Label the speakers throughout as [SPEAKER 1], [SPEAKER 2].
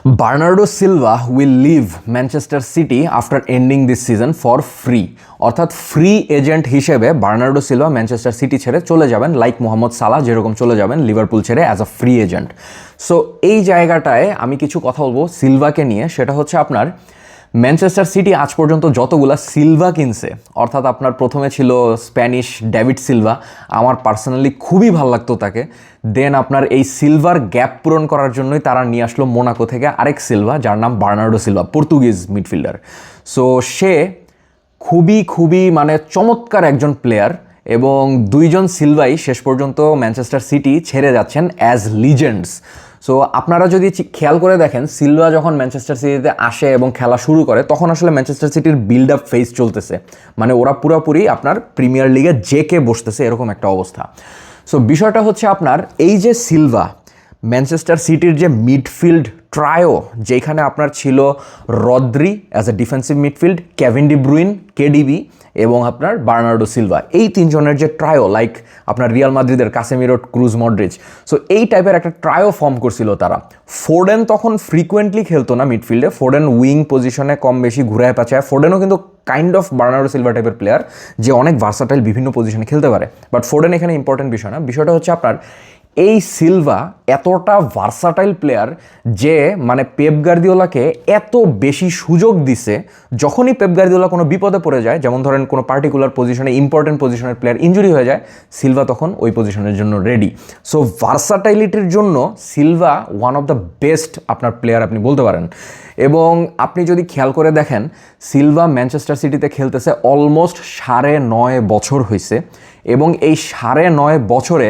[SPEAKER 1] Bernardo Silva will leave Manchester City after ending this season for free. অর্থাৎ free agent হিসেবে Bernardo Silva Manchester City ছেড়ে চলে যাবেন, like Mohammad সালাহ যেরকম চলে যাবেন লিভারপুল ছেড়ে as a free agent. So এই জায়গাটায় আমি কিছু কথা বলবো সিলভাকে নিয়ে। সেটা হচ্ছে আপনার ম্যানচেস্টার সিটি আজ পর্যন্ত যতগুলা সিলভা কিনছে, অর্থাৎ আপনার প্রথমে ছিল স্প্যানিশ ডেভিড সিলভা, আমার পার্সোনালি খুবই ভালো লাগতো তাকে। দেন আপনার এই সিলভার গ্যাপ পূরণ করার জন্যই তারা নিয়ে আসলো মোনাকো থেকে আরেক সিলভা, যার নাম Bernardo Silva, Portuguese midfielder. So সে খুবই মানে চমৎকার একজন প্লেয়ার, এবং দুইজন সিলভাই শেষ পর্যন্ত ম্যানচেস্টার সিটি ছেড়ে যাচ্ছেন অ্যাজ লিজেন্ডস। সো আপনারা যদি খেয়াল করে দেখেন, সিলভা যখন ম্যানচেস্টার সিটিতে আসে এবং খেলা শুরু করে, তখন আসলে ম্যানচেস্টার সিটির বিল্ড আপ ফেজ চলতেছে, মানে ওরা পুরোপুরি আপনার প্রিমিয়ার লিগে জেকে বসতেছে, এরকম একটা অবস্থা। সো বিষয়টা হচ্ছে আপনার এই যে সিলভা, ম্যানচেস্টার সিটির যে মিডফিল্ড ট্রায়ো, যেখানে আপনার ছিল Rodri as a defensive midfield, Kevin De Bruyne KDB এবং আপনার বার্নার্ডো সিলভা, এই তিনজনের যে ট্রায়ো, লাইক আপনার রিয়াল মাদ্রিদের কাসেমিরো, ক্রুজ, মডরিচ, সো এই টাইপের একটা ট্রায়ো ফর্ম করছিল তারা। ফোডেন তখন ফ্রিকুয়েন্টলি খেলতো না মিডফিল্ডে, ফোডেন উইং পজিশনে কম বেশি ঘুরায় পাচায়। ফোডেনও কিন্তু কাইন্ড অফ বার্নার্ডো সিলভা টাইপের প্লেয়ার, যে অনেক ভার্সাটাইল বিভিন্ন পজিশনে খেলতে পারে, বাট ফোডেন এখানে ইম্পর্টেন্ট বিষয় না। বিষয়টা হচ্ছে আপনার এই সিলভা এতটা ভার্সাটাইল প্লেয়ার যে মানে পেপ গার্দিওলাকে এত বেশি সুযোগ দিছে, যখনই পেপ গার্দিওলা কোনো বিপদে পড়ে যায়, যেমন ধরেন কোনো পার্টিকুলার পজিশনে ইম্পর্টেন্ট পজিশনের প্লেয়ার ইনজুরি হয়ে যায়, সিলভা তখন ওই পজিশনের জন্য রেডি। সো ভার্সাটাইলিটির জন্য Silva one of the best আপনার প্লেয়ার আপনি বলতে পারেন। এবং আপনি যদি খেয়াল করে দেখেন, সিলভা ম্যানচেস্টার সিটিতে খেলতেছে অলমোস্ট 9.5 বছর হয়েছে, এবং এই 9.5 বছরে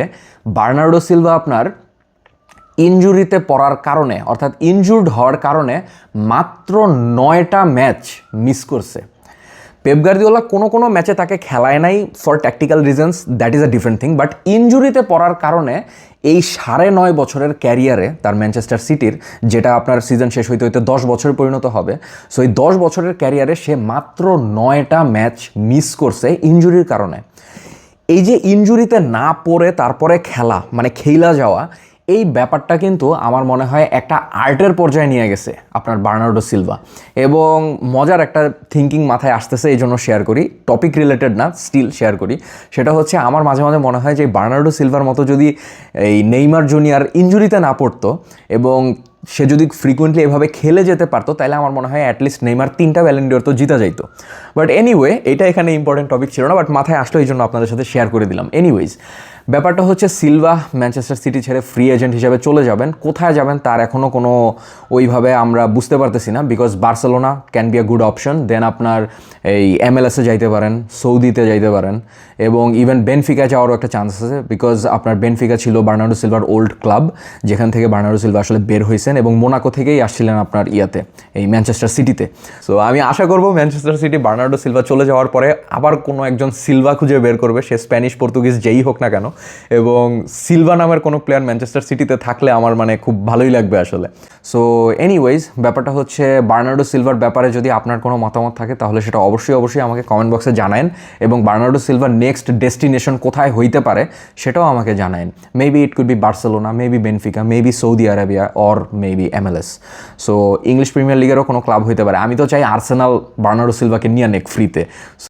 [SPEAKER 1] বার্নার্ডো সিলভা আপনার ইনজুরিতে পড়ার কারণে, অর্থাৎ ইনজুর্ড হওয়ার কারণে মাত্র 9টা ম্যাচ মিস করছে। পেপ গার্দিওলা কোনো ম্যাচে তাকে খেলায় নাই for tactical reasons, that is a different thing, but ইনজুরিতে পড়ার কারণে এই 9.5 বছরের ক্যারিয়ারে তার ম্যানচেস্টার সিটির, যেটা আপনার সিজন শেষ হইতে হইতে 10 বছরে পরিণত হবে, সো এই 10 বছরের ক্যারিয়ারে সে মাত্র 9টা ম্যাচ মিস করছে ইনজুরির কারণে। এই যে ইনজুরিতে না পড়ে তারপরে খেলা, মানে খেলা যাওয়া, এই ব্যাপারটা কিন্তু আমার মনে হয় একটা আর্টের পর্যায়ে নিয়ে গেছে আপনার বার্নার্ডো সিলভা। এবং মজার একটা থিঙ্কিং মাথায় আসতেছে, এই জন্য শেয়ার করি, টপিক রিলেটেড না, স্টিল শেয়ার করি। সেটা হচ্ছে আমার মাঝে মাঝে মনে হয় যে বার্নার্ডো সিলভার মতো যদি এই নেইমার জুনিয়র ইনজুরিতে না পড়তো এবং সে যদি ফ্রিকুয়েন্টলি এভাবে খেলে যেতে পারতো, তাহলে আমার মনে হয় অ্যাটলিস্ট নেইমার 3টা ব্যালন ডিওর তো জিতা যাইতো। বাট এনিওয়ে, এটা এখানে ইম্পর্টেন্ট টপিক ছিল না, বাট মাথায় আসলো, এই জন্য আপনাদের সাথে শেয়ার করে দিলাম। এনিওয়েজ, ব্যাপারটা হচ্ছে সিলভা ম্যানচেস্টার সিটি ছেড়ে ফ্রি এজেন্ট হিসেবে চলে যাবেন। কোথায় যাবেন তার এখনও কোনো ওইভাবে আমরা বুঝতে পারতেছি না, because Barcelona can be a good option. Then আপনার এই MLS-এ যাইতে পারেন, সৌদিতে যাইতে পারেন, এবং ইভেন বেনফিকা যাওয়ারও একটা চান্স আছে, বিকজ আপনার বেনফিকা ছিল বার্নার্ডো সিলভার ওল্ড ক্লাব, যেখান থেকে বার্নার্ডো সিলভা আসলে বের হয়েছেন, এবং মোনাকো থেকেই আসছিলেন আপনার এই ম্যানচেস্টার সিটিতে। সো আমি আশা করবো ম্যানচেস্টার সিটি বার্নার্ডো সিলভা চলে যাওয়ার পরে আবার কোনো একজন সিলভা খুঁজে বের করবে, সে স্প্যানিশ পর্তুগিজ যেই হোক না কেন, এবং সিলভা নামের কোনো প্লেয়ার ম্যানচেস্টার সিটিতে থাকলে আমার মানে খুব ভালোই লাগবে আসলে। সো এনিওয়েজ, ব্যাপারটা হচ্ছে বার্নার্ডো সিলভার ব্যাপারে যদি আপনার কোনো মতামত থাকে, তাহলে সেটা অবশ্যই আমাকে কমেন্ট বক্সে জানায়েন, এবং বার্নার্ডো সিলভার নেক্সট ডেস্টিনেশন কোথায় হইতে পারে সেটাও আমাকে জানায়েন। Maybe it could be Barcelona, maybe Benfica, maybe Saudi Arabia, or maybe MLS। So English Premier লিগেরও কোনো ক্লাব হইতে পারে। আমি তো চাই আর্সেনাল বার্নার্ডো সিলভাকে নিয়ে নেক ফ্রিতে।